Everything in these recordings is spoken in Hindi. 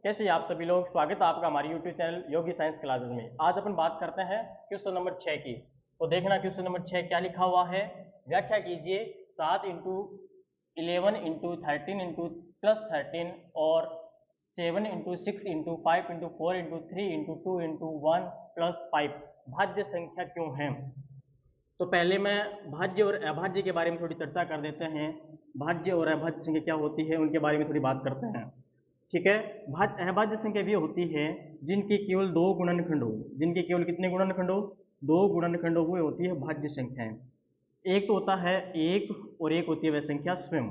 कैसे हैं आप सभी लोग। स्वागत है आपका हमारे यूट्यूब चैनल योगी साइंस क्लासेस में। आज अपन बात करते हैं क्वेश्चन नंबर 6 की। तो देखना क्वेश्चन नंबर 6 क्या लिखा हुआ है। व्याख्या कीजिए 7 इंटू 11 इंटू 13 इंटू प्लस 13 और 7 into 6 into 5 into 4 into 3 into 2 into 1 plus 5 भाज्य संख्या क्यों है। तो पहले मैं भाज्य और अभाज्य के बारे में थोड़ी चर्चा कर देते हैं। भाज्य और अभाज्य संख्या क्या होती है उनके बारे में थोड़ी बात करते हैं। ठीक है। अभाज्य संख्या वे होती है जिनके केवल दो गुणनखंड हो। जिनके केवल कितने गुणनखंड हो, दो गुणनखंड हो, वो होती है भाज्य संख्याएं। एक तो होता है एक और एक होती है वह संख्या स्वयं।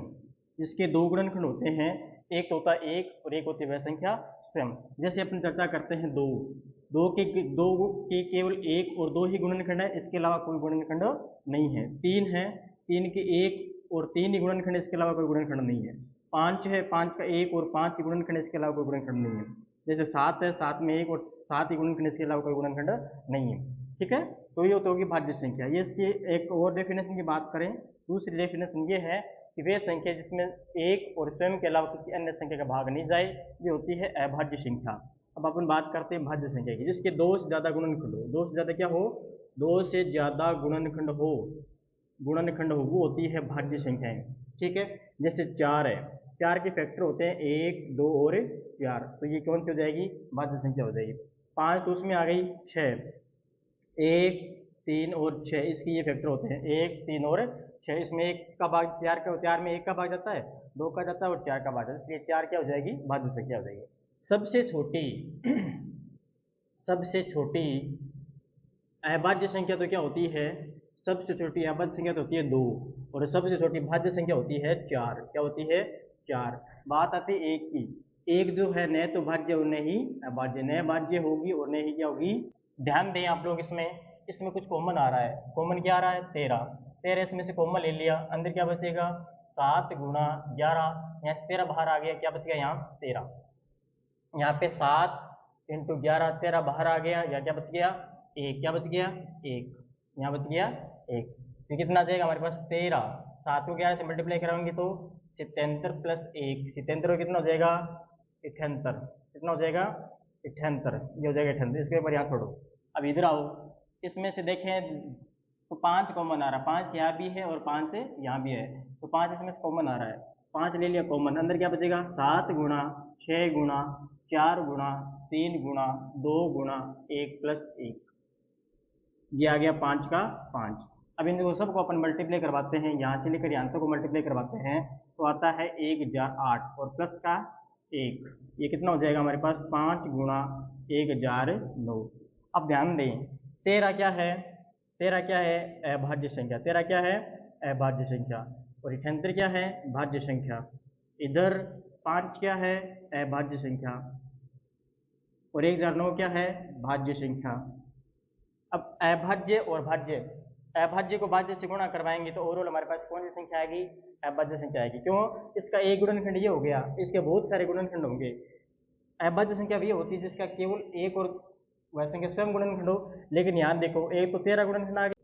जिसके दो गुणनखंड होते हैं, एक तो होता है एक और एक होती है वह संख्या स्वयं। जैसे अपन चर्चा करते हैं दो के केवल एक और दो ही गुणनखंड है, इसके अलावा कोई गुणनखंड नहीं है। तीन है, तीन के एक और तीन ही गुणनखंड, इसके अलावा कोई गुणनखंड नहीं है। पाँच है, पाँच का एक और पाँच ही गुणनखंड, इसके अलावा कोई गुणनखंड नहीं है। जैसे सात है, सात में एक और सात ही गुणनखंड, इसके अलावा कोई गुणनखंड नहीं है। ठीक है। तो ये होगी भाज्य संख्या। ये इसकी एक और डेफिनेशन की बात करें, दूसरी डेफिनेशन ये है कि वे संख्या जिसमें एक और स्वयं के अलावा किसी अन्य संख्या का भाग नहीं जाए, ये होती है अभाज्य संख्या। अब अपन बात करते हैं भाज्य संख्या की, जिसके दो से ज्यादा गुणनखंड हो। दो से ज्यादा क्या हो, दो से ज्यादा गुणनखंड हो, वो होती है भाज्य संख्याएं। ठीक है। जैसे चार है, चार के फैक्टर होते हैं एक, दो और चार, तो ये कौन सी हो जाएगी, भाज्य संख्या हो जाएगी। पाँच तो उसमें आ गई छः, एक, तीन और छः, इसके ये फैक्टर होते हैं एक, तीन और छः। इसमें एक का भाग चार में एक का भाग जाता है, दो का जाता है और चार का भाग जाता है, इसलिए चार क्या हो जाएगी, भाज्य संख्या हो जाएगी। सबसे छोटी सबसे छोटी अभाज्य संख्या तो क्या होती है, सबसे छोटी अभाज्य संख्या तो होती है दो, और सबसे छोटी भाज्य संख्या होती है चार। क्या होती है, चार। बात आती है एक की, एक जो है न तो भाज्य और न ही अभाज्य, न भाज्य होगी और न ही क्या होगी। ध्यान दें आप लोग, इसमें कुछ कॉमन आ रहा है। कॉमन क्या आ रहा है, 13। 13 इसमें से कॉमन ले लिया, अंदर क्या बचेगा, 7 गुणा 11, यहाँ से 13 बाहर आ गया, क्या बच गया यहाँ 13। यहाँ पे 7 इंटू 11, 13 बाहर आ गया, या क्या बच गया, एक। क्या बच गया, एक। यहाँ बच गया एक। तो कितना आ जाएगा हमारे पास 13। 7 को 11 से मल्टीप्लाई कराएंगे तो 77 प्लस 1, 77 को कितना हो जाएगा, 78। कितना हो जाएगा, 78। ये हो जाएगा 78। इसके ऊपर यहाँ छोड़ो। अब इधर आओ, इसमें से देखें तो 5 कॉमन आ रहा है, 5 यहाँ भी है और 5 से यहाँ भी है, तो 5 इसमें से कॉमन आ रहा है। 5 ले लिया कॉमन, अंदर क्या बचेगा, 7 गुणा 6 गुणा 4 गुणा 3 गुणा 2 गुणा 1 प्लस 1, ये आ गया 5 का 5। अब इन सबको अपन मल्टीप्लाई करवाते हैं, यहाँ से लेकर यहाँ तक को मल्टीप्लाई करवाते हैं, तो आता है 1008 और प्लस का 1, ये कितना हो जाएगा हमारे पास, 5 गुणा 1009। अब ध्यान दें, 13 क्या है, 13 क्या है, अभाज्य संख्या। 13 क्या है, अभाज्य संख्या। और 78 क्या है, भाज्य संख्या। इधर 5 क्या है, अभाज्य संख्या, और 1009 क्या है, भाज्य संख्या। अब अभाज्य और भाज्य, अभाज्य को भाज्य से गुणा करवाएंगे तो ओवरऑल हमारे पास कौन सी संख्या आएगी, अभाज्य संख्या आएगी। क्यों, इसका एक गुणनखंड ये हो गया, इसके बहुत सारे गुणनखंड होंगे। अभाज्य संख्या भी होती है जिसका केवल एक और वह संख्या स्वयं गुणनखंड हो। लेकिन यहाँ देखो, एक तो 13 गुणनखंड आ गया,